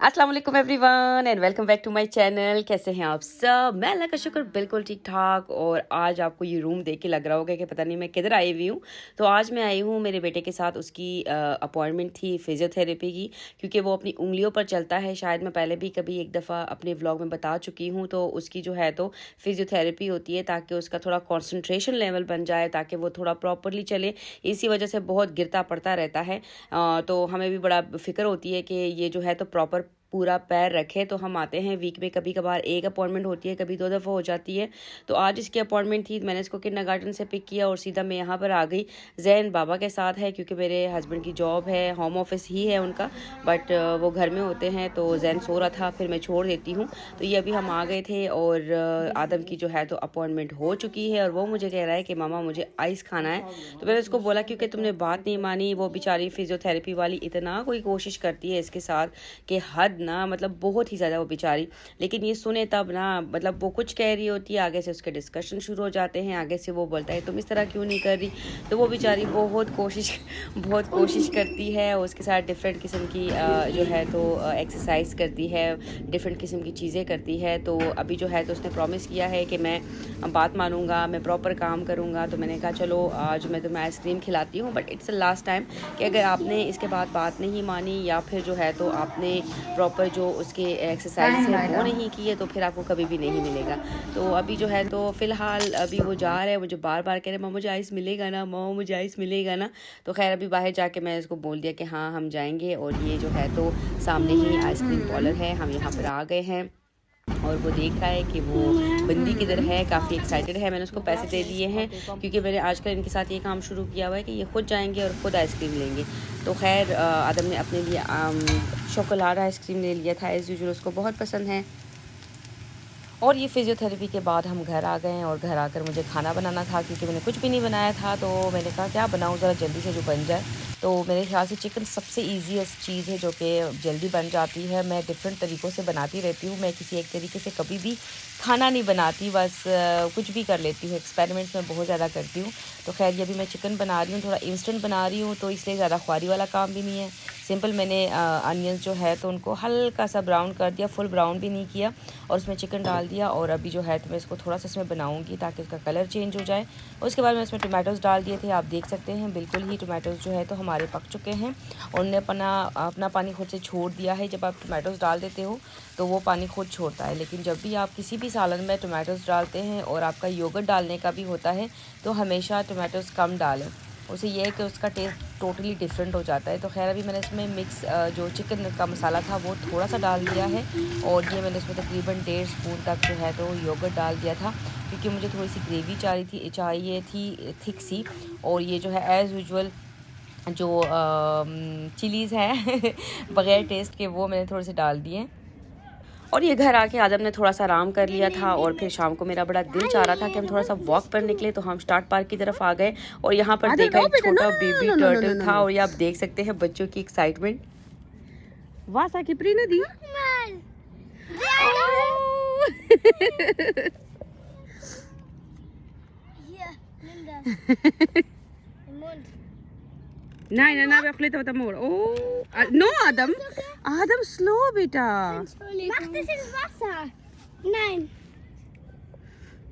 अस्सलाम वालेकुम everyone and welcome back to my channel. कैसे हैं आप सब? मैं अल्लाह का शुक्र बिल्कुल ठीक ठाक। और आज आपको ये रूम देख के लग रहा होगा कि पता नहीं मैं किधर आई हुई हूँ। तो आज मैं आई हूँ मेरे बेटे के साथ, उसकी अपॉइंटमेंट थी फिजियोथेरेपी की, क्योंकि वो अपनी उंगलियों पर चलता है। शायद मैं पहले भी कभी एक दफ़ा अपने व्लॉग में बता चुकी हूँ। तो उसकी जो है तो फिजियोथेरेपी होती है ताकि उसका थोड़ा कॉन्सेंट्रेशन लेवल बन जाए, ताकि वो थोड़ा प्रॉपरली चले। इसी वजह से बहुत गिरता पड़ता रहता है। तो हमें भी बड़ा फिक्र होती है कि ये जो है तो प्रॉपर पूरा पैर रखे। तो हम आते हैं वीक में, कभी कभार एक अपॉइंटमेंट होती है, कभी 2 दफ़ा हो जाती है। तो आज इसकी अपॉइंटमेंट थी, मैंने इसको किंडरगार्टन से पिक किया और सीधा मैं यहाँ पर आ गई। जैन बाबा के साथ है क्योंकि मेरे हस्बैंड की जॉब है, होम ऑफिस ही है उनका, बट वो घर में होते हैं। तो जैन सो रहा था, फिर मैं छोड़ देती हूँ। तो ये अभी हम आ गए थे और आदम की जो है तो अपॉइंटमेंट हो चुकी है और वो मुझे कह रहा है कि मामा मुझे आइस खाना है। तो मैंने उसको बोला क्योंकि तुमने बात नहीं मानी। वो बेचारी फिजियोथेरेपी वाली इतना कोई कोशिश करती है इसके साथ कि हद ना, मतलब बहुत ही ज़्यादा वो बेचारी। लेकिन ये सुने तब ना, मतलब वो कुछ कह रही होती है, आगे से उसके डिस्कशन शुरू हो जाते हैं, आगे से वो बोलता है तुम इस तरह क्यों नहीं कर रही। तो वो बेचारी बहुत कोशिश करती है। उसके साथ डिफरेंट किस्म की जो है तो एक्सरसाइज करती है, डिफरेंट किस्म की चीज़ें करती है। तो अभी जो है तो उसने प्रॉमिस किया है कि मैं बात मानूंगा, मैं प्रॉपर काम करूंगा। तो मैंने कहा चलो आज मैं तुम्हें आइसक्रीम खिलाती हूँ, बट इट्स लास्ट टाइम कि अगर आपने इसके बाद बात नहीं मानी या फिर जो है तो आपने प्रॉपर जो उसके एक्सरसाइज है वो नहीं किए, तो फिर आपको कभी भी नहीं मिलेगा। तो अभी जो है तो फ़िलहाल अभी वो जा रहा है, मुझे बार बार कह रहे मामा मुझे आइस मिलेगा ना, मामा मुझे आइस मिलेगा ना। तो खैर अभी बाहर जाके मैं इसको बोल दिया कि हाँ हम जाएंगे। और ये जो है तो सामने ही आइसक्रीम पार्लर है, हम यहाँ पर आ गए हैं। और वो देख रहा है कि वो बंदी किधर है, काफ़ी एक्साइटेड है। मैंने उसको पैसे दे दिए हैं क्योंकि मैंने आजकल इनके साथ ये काम शुरू किया हुआ है कि ये खुद जाएंगे और ख़ुद आइसक्रीम लेंगे। तो खैर आदम ने अपने लिए शोकोलाड आइसक्रीम ले लिया था, एज़ यूजुअल उसको बहुत पसंद है। और ये फिजियोथेरेपी के बाद हम घर आ गए हैं और घर आकर मुझे खाना बनाना था क्योंकि मैंने कुछ भी नहीं बनाया था। तो मैंने कहा क्या बनाऊँ, ज़रा जल्दी से जो बन जाए। तो मेरे ख्याल से चिकन सबसे ईजीएस्ट चीज़ है जो कि जल्दी बन जाती है। मैं डिफरेंट तरीक़ों से बनाती रहती हूँ, मैं किसी एक तरीके से कभी भी खाना नहीं बनाती, बस कुछ भी कर लेती हूँ। एक्सपेरिमेंट्स मैं बहुत ज़्यादा करती हूँ। तो खैर ये भी मैं चिकन बना रही हूँ, थोड़ा इंस्टेंट बना रही हूँ, तो इसलिए ज़्यादा ख्वारी वाला काम भी नहीं है। सिंपल मैंने अनियंस जो है तो उनको हल्का सा ब्राउन कर दिया, फुल ब्राउन भी नहीं किया, और उसमें चिकन डाल दिया। और अभी जो है तो मैं इसको थोड़ा सा इसमें बनाऊंगी ताकि उसका कलर चेंज हो जाए। और उसके बाद मैं इसमें टोमेटोज़ डाल दिए थे, आप देख सकते हैं बिल्कुल ही टोमेटोज़ जो है तो हमारे पक चुके हैं और उन्हें अपना पानी खुद से छोड़ दिया है। जब आप टोमेटोज़ डाल देते हो तो वो पानी खुद छोड़ता है, लेकिन जब भी आप किसी भी सालन में टोमेटोज़ डालते हैं और आपका योगर्ट डालने का भी होता है तो हमेशा टोमेटोज़ कम डालें, उसे यह है कि उसका टेस्ट टोटली डिफरेंट हो जाता है। तो खैर अभी मैंने इसमें मिक्स जो चिकन का मसाला था वो थोड़ा सा डाल दिया है, और ये मैंने इसमें तकरीबन 1.5 स्पून तक जो है तो योगर्ट डाल दिया था क्योंकि मुझे थोड़ी सी ग्रेवी चाहिए थी थिक सी। और ये जो है एज़ यूजुअल जो चिलीज़ है बग़ैर टेस्ट के वो मैंने थोड़े से डाल दिए। और ये घर आके आदम ने थोड़ा सा आराम कर लिया था और फिर शाम को मेरा बड़ा दिल चाह रहा था कि हम थोड़ा सा वॉक पर निकले। तो हम स्टार्ट पार्क की तरफ आ गए और यहाँ पर देखा एक छोटा बेबी टर्टल था, और ये आप देख सकते हैं बच्चों की एक्साइटमेंट। वासा की प्री नदी Nein, nein, nein, ich will amor. Oh, no, Adam. Adam, slow, बेटा. Mach das ins Wasser. Nein.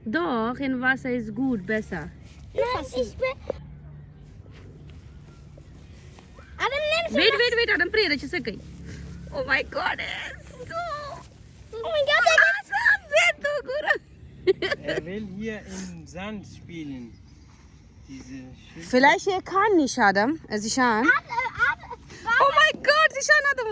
Doch, in Wasser ist gut, besser. Nein, ich will. Adam, nimm Wait, Adam, pray, das ist okay. Oh my God, so. Oh mein Gott, Was sehr gut. will hier im Sand spielen. vielleicht er kann nicht, Adam. Zishan. Oh my God, Zishan, Adam,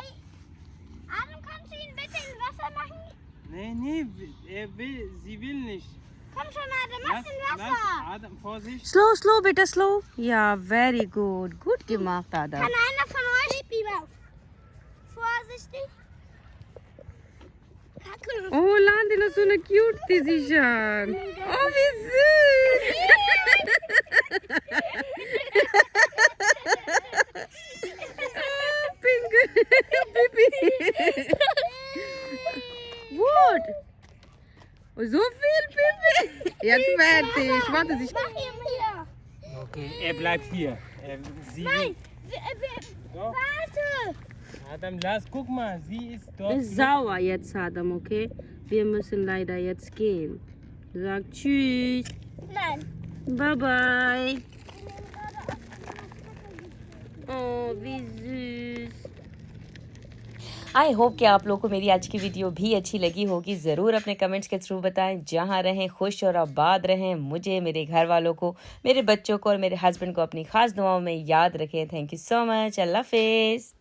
Ey, Adam, kannst du ihn bitte ins Wasser machen? Nee, sie will nicht. Komm schon, Adam, mach's ins Wasser. Adam, Vorsicht. Slow, bitte, slow. Ja, very good. Gut gemacht, Adam. Kann einer von euch? Vorsichtig. Oh, Landina, so eine cute, die Zishan. Oh, wie süß. Pink. Pipi. What? So viel Pipi. Jetzt fertig. Warte, sich. Mach ihn hier. Okay, er bleibt hier. Sie Nein, Doch. warte. Adam, guck mal, sie ist dort. Ist sauer jetzt, Adam, okay? Wir müssen leider jetzt gehen. Sag tschüss. Nein. Bye bye. Oh, wie süß. I hope कि आप लोगों को मेरी आज की video भी अच्छी लगी होगी। ज़रूर अपने कमेंट्स के थ्रू बताएं। जहां रहें खुश और आबाद रहें। मुझे, मेरे घर वालों को, मेरे बच्चों को और मेरे हस्बैंड को अपनी खास दुआओं में याद रखें। Thank you so much. अल्लाह हाफिज़।